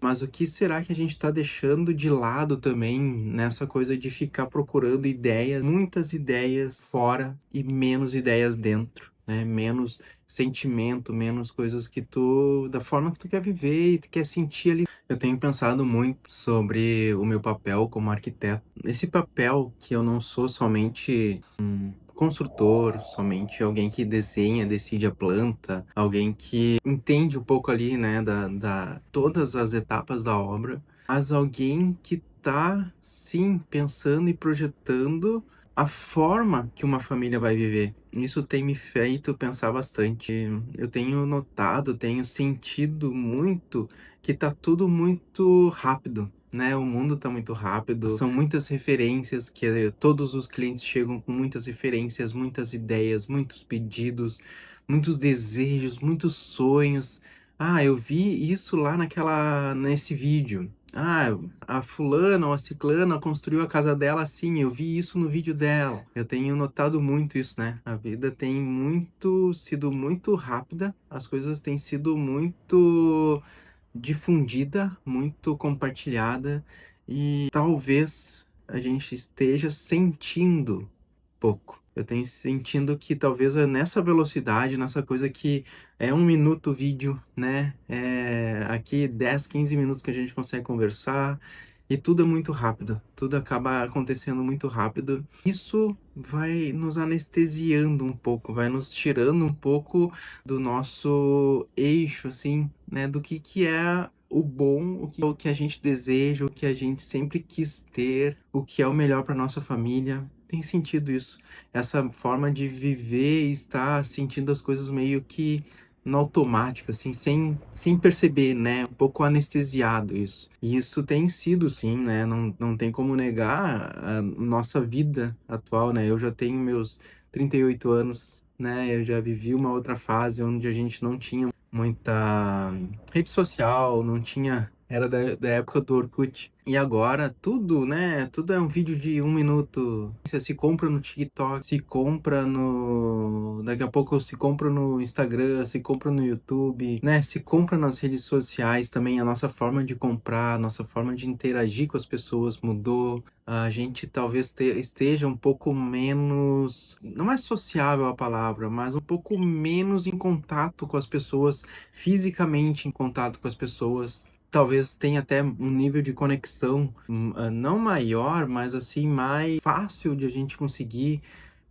Mas o que será que a gente está deixando de lado também nessa coisa de ficar procurando ideias, muitas ideias fora e menos ideias dentro, né? Menos sentimento, menos coisas que da forma que tu quer viver e tu quer sentir ali. Eu tenho pensado muito sobre o meu papel como arquiteto. Esse papel que eu não sou somente construtor, somente alguém que desenha, decide a planta, alguém que entende um pouco ali, né, todas as etapas da obra, mas alguém que tá, sim, pensando e projetando a forma que uma família vai viver. Isso tem me feito pensar bastante. Eu tenho notado, tenho sentido muito que tá tudo muito rápido, né? O mundo tá muito rápido, são muitas referências que todos os clientes chegam com muitas referências, muitas ideias, muitos pedidos, muitos desejos, muitos sonhos. Ah, eu vi isso lá nesse vídeo. Ah, a fulana ou a ciclana construiu a casa dela assim, eu vi isso no vídeo dela. Eu tenho notado muito isso, né? A vida tem sido muito rápida, as coisas têm sido muito difundida, muito compartilhada e talvez a gente esteja sentindo pouco. Eu tenho sentindo que talvez é nessa velocidade, nessa coisa que é 1 minuto vídeo, né? Aqui 10, 15 minutos que a gente consegue conversar e tudo é muito rápido, tudo acaba acontecendo muito rápido. Isso vai nos anestesiando um pouco, vai nos tirando um pouco do nosso eixo, assim, né? Do que é o bom, o que a gente deseja, o que a gente sempre quis ter, o que é o melhor para nossa família. Tem sentido isso. Essa forma de viver e estar sentindo as coisas meio que no automático, assim, sem perceber, né? Um pouco anestesiado isso. E isso tem sido, sim, né? Não tem como negar a nossa vida atual, né? Eu já tenho meus 38 anos, né? Eu já vivi uma outra fase onde a gente não tinha muita rede social, não tinha. Era da época do Orkut. E agora tudo, né? Tudo é um vídeo de 1 minuto. Você se compra no TikTok, se compra no. Daqui a pouco se compra no Instagram, se compra no YouTube, né? Se compra nas redes sociais também. A nossa forma de comprar, a nossa forma de interagir com as pessoas mudou. A gente talvez esteja um pouco menos, não é sociável a palavra, mas um pouco menos em contato com as pessoas, fisicamente em contato com as pessoas. Talvez tenha até um nível de conexão não maior, mas assim, mais fácil de a gente conseguir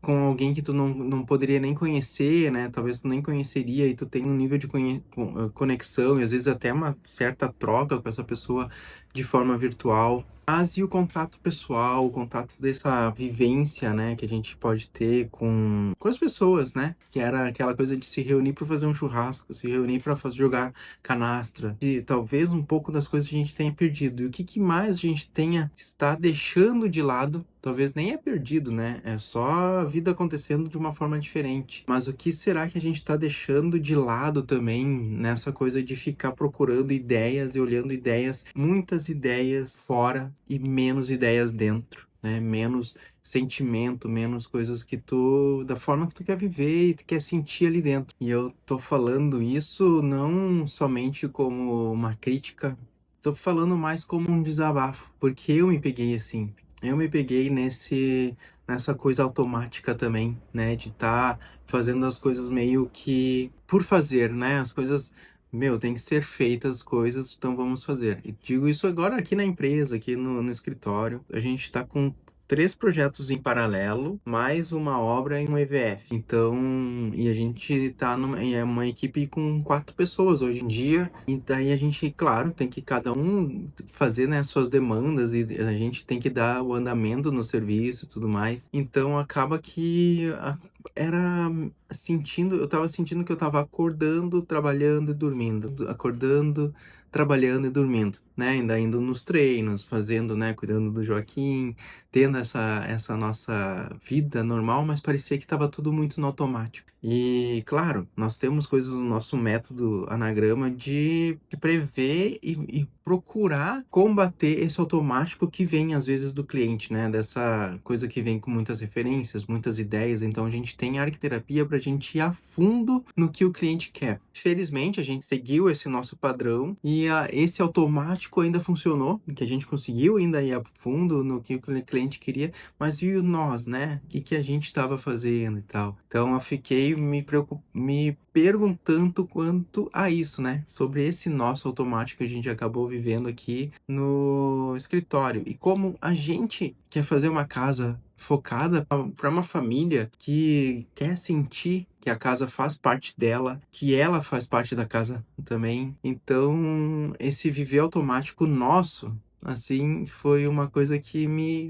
com alguém que tu não poderia nem conhecer, né? Talvez tu nem conheceria e tu tem um nível de conexão e às vezes até uma certa troca com essa pessoa de forma virtual. Mas e o contato pessoal, o contato dessa vivência, né, que a gente pode ter com as pessoas, né? Que era aquela coisa de se reunir para fazer um churrasco, se reunir para jogar canastra. E talvez um pouco das coisas a gente tenha perdido. E o que mais a gente está deixando de lado? Talvez nem é perdido, né? É só a vida acontecendo de uma forma diferente. Mas o que será que a gente está deixando de lado também nessa coisa de ficar procurando ideias e olhando ideias, muitas ideias fora e menos ideias dentro, né? Menos sentimento, menos coisas da forma que tu quer viver e tu quer sentir ali dentro. E eu tô falando isso não somente como uma crítica, tô falando mais como um desabafo, porque eu me peguei assim. Eu me peguei nessa coisa automática também, né? De estar fazendo as coisas meio que por fazer, né? As coisas, meu, tem que ser feitas as coisas, então vamos fazer. E digo isso agora aqui na empresa, aqui no escritório. A gente está com 3 projetos em paralelo, mais uma obra em um EVF. Então, e a gente tá é uma equipe com 4 pessoas hoje em dia. E daí a gente, claro, tem que cada um fazer, né, suas demandas e a gente tem que dar o andamento no serviço e tudo mais. Então acaba que era eu tava sentindo que eu tava acordando, trabalhando e dormindo, acordando, trabalhando e dormindo, né? Ainda indo nos treinos, fazendo, né, cuidando do Joaquim, tendo essa nossa vida normal, mas parecia que tava tudo muito no automático. E, claro, nós temos coisas no nosso método anagrama de prever e procurar combater esse automático que vem, às vezes, do cliente, né? Dessa coisa que vem com muitas referências, muitas ideias. Então, a gente tem arquiterapia para a gente ir a fundo no que o cliente quer. Felizmente, a gente seguiu esse nosso padrão e esse automático ainda funcionou, que a gente conseguiu ainda ir a fundo no que o cliente queria, mas e nós, né? O que que a gente estava fazendo e tal? Então eu fiquei me perguntando quanto a isso, né? Sobre esse nosso automático que a gente acabou vivendo aqui no escritório. E como a gente quer fazer uma casa focada para uma família que quer sentir que a casa faz parte dela, que ela faz parte da casa também. Então, esse viver automático nosso, assim, foi uma coisa que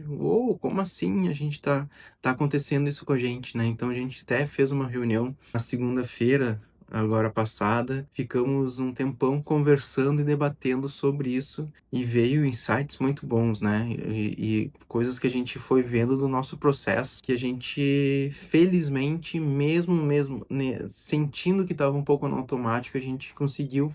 uou, como assim a gente tá acontecendo isso com a gente, né? Então a gente até fez uma reunião na segunda-feira, agora passada, ficamos um tempão conversando e debatendo sobre isso e veio insights muito bons, né? E coisas que a gente foi vendo do nosso processo, que a gente, felizmente, mesmo né, sentindo que estava um pouco no automático, a gente conseguiu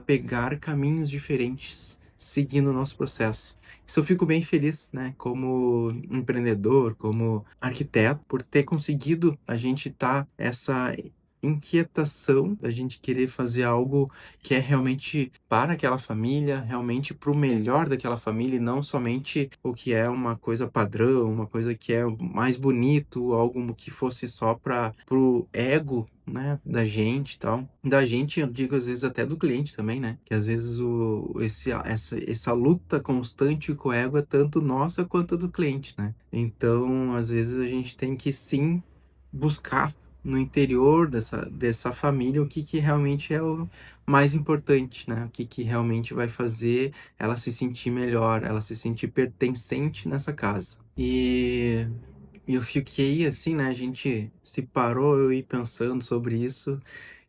pegar caminhos diferentes seguindo o nosso processo. Isso eu fico bem feliz, né, como empreendedor, como arquiteto, por ter conseguido a gente essa inquietação da gente querer fazer algo que é realmente para aquela família, realmente para o melhor daquela família, e não somente o que é uma coisa padrão, uma coisa que é mais bonito, algo que fosse só para o ego, né, da gente e tal. Da gente, eu digo às vezes até do cliente também, né? Que às vezes essa luta constante com o ego é tanto nossa quanto do cliente, né? Então, às vezes a gente tem que sim buscar no interior dessa família o que que realmente é o mais importante, né? O que que realmente vai fazer ela se sentir melhor, ela se sentir pertencente nessa casa. E eu fiquei assim, né? A gente se parou, eu ia pensando sobre isso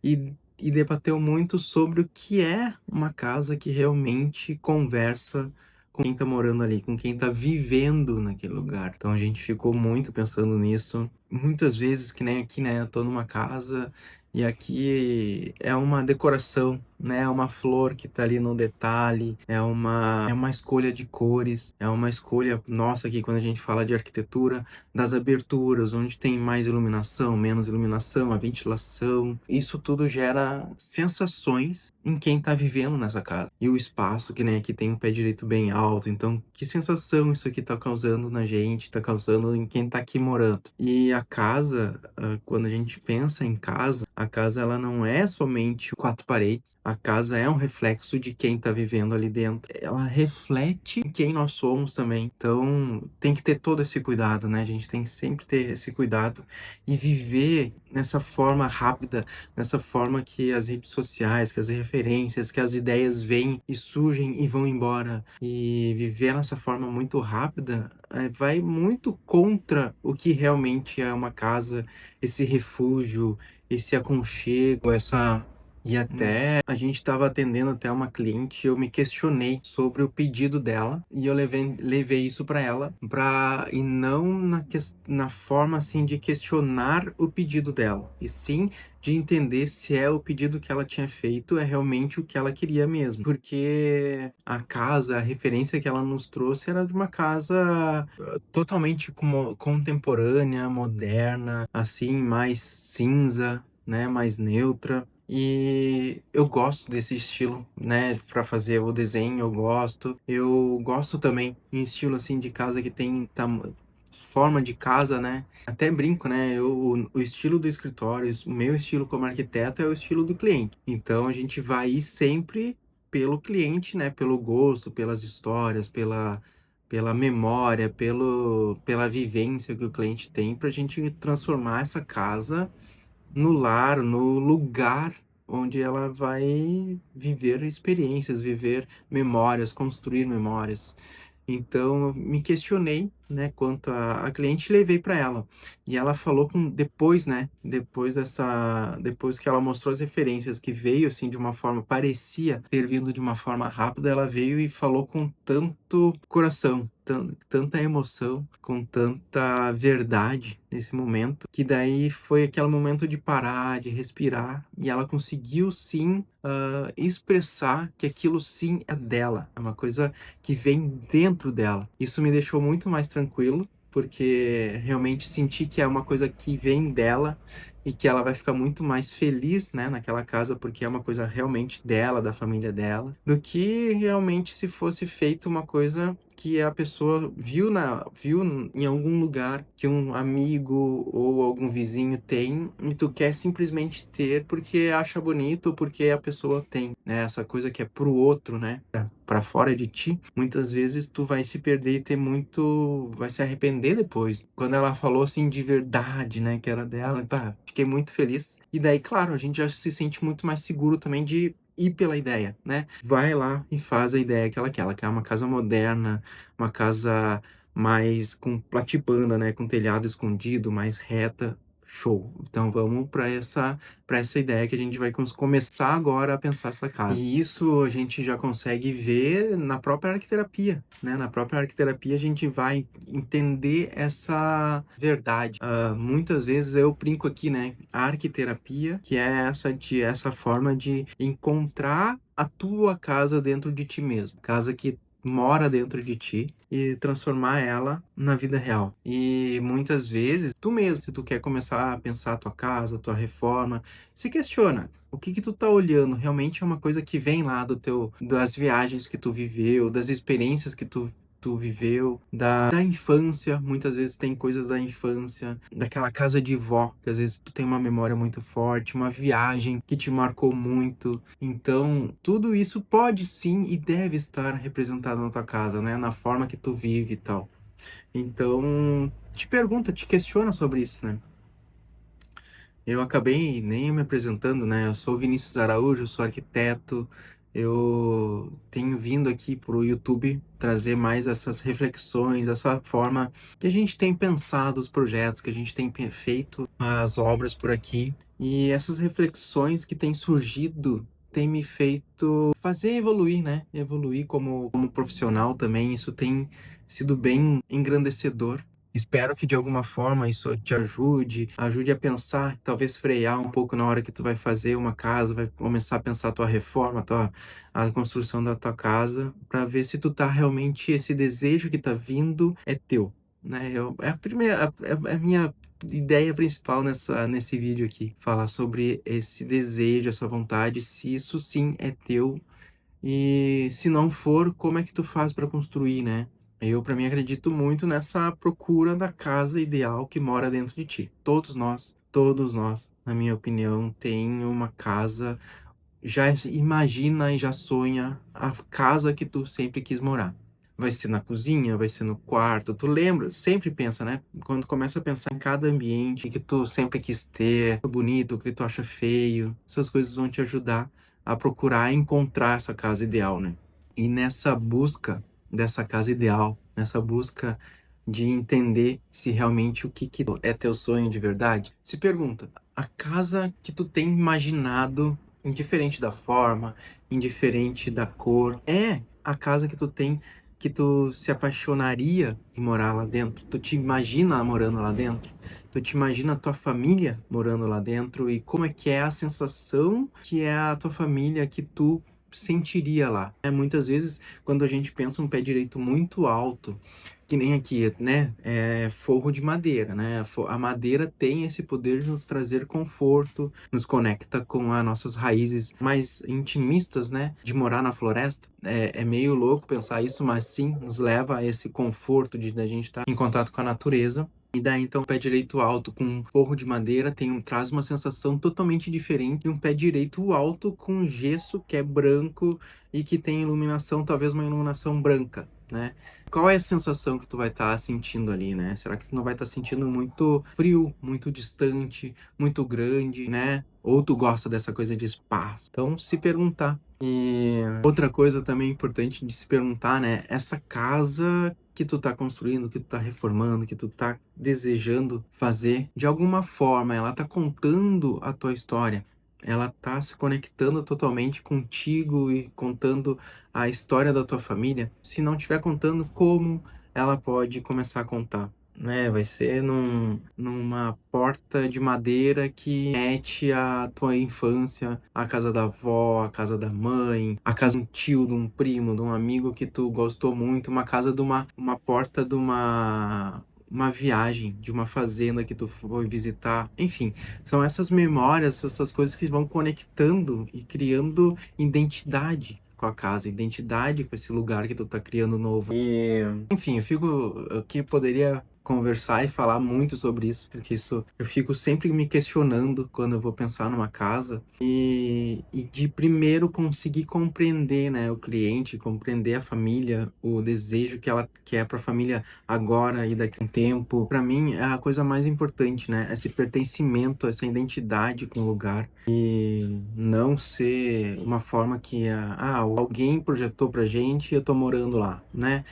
e debateu muito sobre o que é uma casa que realmente conversa com quem tá morando ali, com quem tá vivendo naquele lugar. Então a gente ficou muito pensando nisso. Muitas vezes, que nem aqui, né? Eu tô numa casa e aqui é uma decoração, né? É uma flor que tá ali no detalhe, é uma escolha de cores, é uma escolha nossa aqui quando a gente fala de arquitetura, das aberturas, onde tem mais iluminação, menos iluminação, a ventilação. Isso tudo gera sensações em quem está vivendo nessa casa. E o espaço, que nem aqui tem o pé direito bem alto, então que sensação isso aqui está causando na gente, está causando em quem está aqui morando. E a casa, quando a gente pensa em casa, a casa ela não é somente quatro paredes, a casa é um reflexo de quem está vivendo ali dentro. Ela reflete quem nós somos também. Então tem que ter todo esse cuidado, né? A gente tem que sempre ter esse cuidado e viver nessa forma rápida, nessa forma que as redes sociais, que as referências, que as ideias vêm e surgem e vão embora. E viver nessa forma muito rápida vai muito contra o que realmente é uma casa, esse refúgio, esse aconchego, essa. E até a gente estava atendendo até uma cliente, eu me questionei sobre o pedido dela e eu levei isso para ela, e não na forma assim de questionar o pedido dela, e sim de entender se o pedido que ela tinha feito é realmente o que ela queria mesmo. Porque a casa, a referência que ela nos trouxe era de uma casa totalmente contemporânea, moderna, assim, mais cinza, né, mais neutra. E eu gosto desse estilo, né, para fazer o desenho, eu gosto. Eu gosto também em estilo assim de casa que tem forma de casa, né? Até brinco, né? O estilo do escritório, o meu estilo como arquiteto é o estilo do cliente. Então a gente vai ir sempre pelo cliente, né? Pelo gosto, pelas histórias, pela memória, pela vivência que o cliente tem, para a gente transformar essa casa no lar, no lugar onde ela vai viver experiências, viver memórias, construir memórias. Então, eu me questionei, né, quanto a cliente, e levei para ela. E ela falou depois, né, depois que ela mostrou as referências, que veio assim de uma forma, parecia ter vindo de uma forma rápida, ela veio e falou com tanto coração, tanta emoção, com tanta verdade nesse momento, que daí foi aquele momento de parar, de respirar, e ela conseguiu sim expressar que aquilo sim é dela, é uma coisa que vem dentro dela. Isso me deixou muito mais tranquilo, porque realmente senti que é uma coisa que vem dela e que ela vai ficar muito mais feliz, né, naquela casa, porque é uma coisa realmente dela, da família dela, do que realmente se fosse feito uma coisa que a pessoa viu em algum lugar que um amigo ou algum vizinho tem e tu quer simplesmente ter porque acha bonito ou porque a pessoa tem, né? Essa coisa que é pro outro, né? Pra fora de ti, muitas vezes tu vai se perder e ter muito, vai se arrepender depois. Quando ela falou assim de verdade, né, que era dela, tá, fiquei muito feliz. E daí, claro, a gente já se sente muito mais seguro também de ir pela ideia, né? Vai lá e faz a ideia que ela quer. Ela quer uma casa moderna, uma casa mais com platibanda, né? Com telhado escondido, mais reta. Show. Então vamos para essa ideia que a gente vai começar agora a pensar essa casa. E isso a gente já consegue ver na própria arquiterapia, né? Na própria arquiterapia a gente vai entender essa verdade. Muitas vezes eu brinco aqui, né? A arquiterapia, que é essa forma de encontrar a tua casa dentro de ti mesmo. Casa que mora dentro de ti e transformar ela na vida real. E muitas vezes, tu mesmo, se tu quer começar a pensar a tua casa, a tua reforma, se questiona. O que que tu tá olhando? Realmente é uma coisa que vem lá das viagens que tu viveu, das experiências que tu viveu, da infância, muitas vezes tem coisas da infância, daquela casa de vó, que às vezes tu tem uma memória muito forte, uma viagem que te marcou muito. Então, tudo isso pode sim e deve estar representado na tua casa, né? Na forma que tu vive e tal. Então, te pergunta, te questiona sobre isso, né? Eu acabei nem me apresentando, né? Eu sou Vinícius Araújo, sou arquiteto. Eu tenho vindo aqui para o YouTube trazer mais essas reflexões, essa forma que a gente tem pensado os projetos, que a gente tem feito as obras por aqui. E essas reflexões que têm surgido têm me feito fazer evoluir, né? Evoluir como profissional também. Isso tem sido bem engrandecedor. Espero que de alguma forma isso te ajude a pensar, talvez frear um pouco na hora que tu vai fazer uma casa, vai começar a pensar a tua reforma, a construção da tua casa, para ver se tu tá realmente, esse desejo que tá vindo é teu, né? É a primeira, é a minha ideia principal nesse vídeo aqui, falar sobre esse desejo, essa vontade, se isso sim é teu e se não for, como é que tu faz para construir, né? Eu, para mim, acredito muito nessa procura da casa ideal que mora dentro de ti. Todos nós, na minha opinião, tem uma casa, já imagina e já sonha a casa que tu sempre quis morar. Vai ser na cozinha, vai ser no quarto, tu lembra, sempre pensa, né? Quando começa a pensar em cada ambiente que tu sempre quis ter, bonito, o que tu acha feio, essas coisas vão te ajudar a procurar encontrar essa casa ideal, né? E nessa busca dessa casa ideal, nessa busca de entender se realmente o que é teu sonho de verdade, se pergunta, a casa que tu tem imaginado, indiferente da forma, indiferente da cor, é a casa que tu tem, que tu se apaixonaria em morar lá dentro? Tu te imagina morando lá dentro? Tu te imagina a tua família morando lá dentro e como é que é a sensação que é a tua família que tu sentiria lá? Muitas vezes, quando a gente pensa um pé direito muito alto, que nem aqui, né? É forro de madeira, né? A madeira tem esse poder de nos trazer conforto, nos conecta com as nossas raízes mais intimistas, né? De morar na floresta. É meio louco pensar isso, mas sim, nos leva a esse conforto de a gente estar em contato com a natureza. E daí, então, o pé direito alto com forro de madeira traz uma sensação totalmente diferente de um pé direito alto com gesso que é branco e que tem iluminação, talvez uma iluminação branca, né? Qual é a sensação que tu vai estar sentindo ali, né? Será que tu não vai estar sentindo muito frio, muito distante, muito grande, né? Ou tu gosta dessa coisa de espaço? Então, se perguntar. E outra coisa também importante de se perguntar, né? Essa casa que tu tá construindo, que tu tá reformando, que tu tá desejando fazer, de alguma forma, ela tá contando a tua história. Ela tá se conectando totalmente contigo e contando a história da tua família. Se não estiver contando, como ela pode começar a contar, né? Vai ser numa porta de madeira que mete a tua infância, a casa da avó, a casa da mãe, a casa de um tio, de um primo, de um amigo que tu gostou muito, uma casa de uma porta de uma viagem, de uma fazenda que tu foi visitar. Enfim, são essas memórias, essas coisas que vão conectando e criando identidade com a casa, identidade com esse lugar que tu tá criando novo. E, enfim, eu aqui poderia conversar e falar muito sobre isso, porque isso eu fico sempre me questionando quando eu vou pensar numa casa e de primeiro conseguir compreender, né, o cliente, compreender a família, o desejo que ela quer para a família agora e daqui a um tempo. Para mim é a coisa mais importante, né, esse pertencimento, essa identidade com o lugar e não ser uma forma que alguém projetou pra gente e eu tô morando lá, né?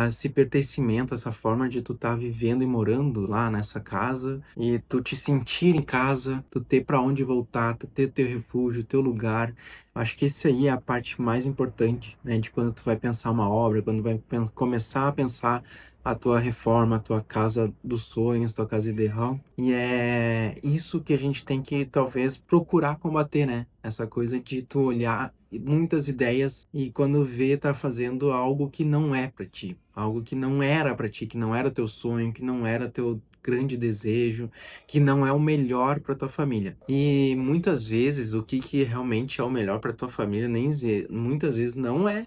Esse pertencimento, essa forma de tu tá vivendo e morando lá nessa casa e tu te sentir em casa, tu ter para onde voltar, tu ter teu refúgio, teu lugar. Acho que esse aí é a parte mais importante, né, de quando tu vai pensar uma obra, quando vai começar a pensar a tua reforma, a tua casa dos sonhos, tua casa ideal. E é isso que a gente tem que talvez procurar combater, né? Essa coisa de tu olhar muitas ideias e quando vê tá fazendo algo que não é para ti, algo que não era para ti, que não era teu sonho, que não era teu grande desejo, que não é o melhor para tua família. E muitas vezes o que realmente é o melhor para tua família muitas vezes não é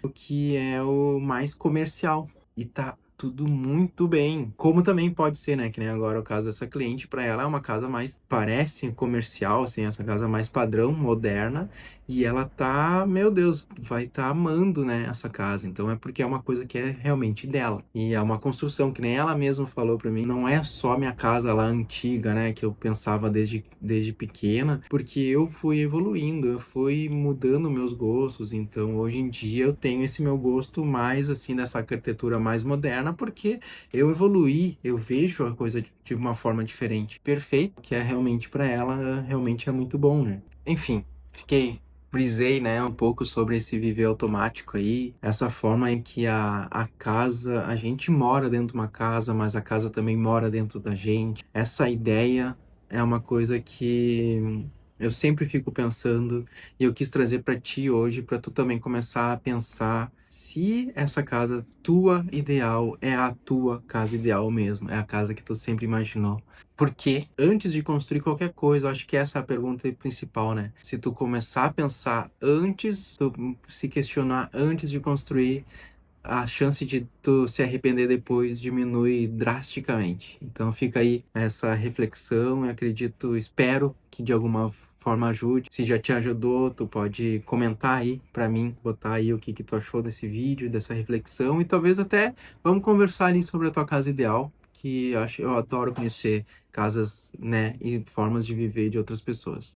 o que é o mais comercial. E tá tudo muito bem. Como também pode ser, né? Que nem agora o caso dessa cliente, para ela é uma casa mais, parece comercial, assim, essa casa mais padrão, moderna, e ela tá, meu Deus, vai estar amando, né, essa casa. Então é porque é uma coisa que é realmente dela. E é uma construção que nem ela mesma falou para mim, não é só minha casa lá antiga, né, que eu pensava desde pequena, porque eu fui evoluindo, eu fui mudando meus gostos, então hoje em dia eu tenho esse meu gosto mais assim dessa arquitetura mais moderna, porque eu evoluí, eu vejo a coisa de uma forma diferente. Perfeito, que é realmente para ela, realmente é muito bom, né? Enfim, brisei, né, um pouco sobre esse viver automático aí, essa forma em que a casa, a gente mora dentro de uma casa, mas a casa também mora dentro da gente. Essa ideia é uma coisa que eu sempre fico pensando e eu quis trazer para ti hoje, para tu também começar a pensar se essa casa tua ideal é a tua casa ideal mesmo, é a casa que tu sempre imaginou. Porque antes de construir qualquer coisa, eu acho que essa é a pergunta principal, né? Se tu começar a pensar antes, tu se questionar antes de construir, a chance de tu se arrepender depois diminui drasticamente. Então fica aí essa reflexão, eu acredito, espero que de alguma forma ajude. Se já te ajudou, tu pode comentar aí para mim, botar aí o que tu achou desse vídeo, dessa reflexão e talvez até vamos conversar ali sobre a tua casa ideal, que eu adoro conhecer casas, né, e formas de viver de outras pessoas.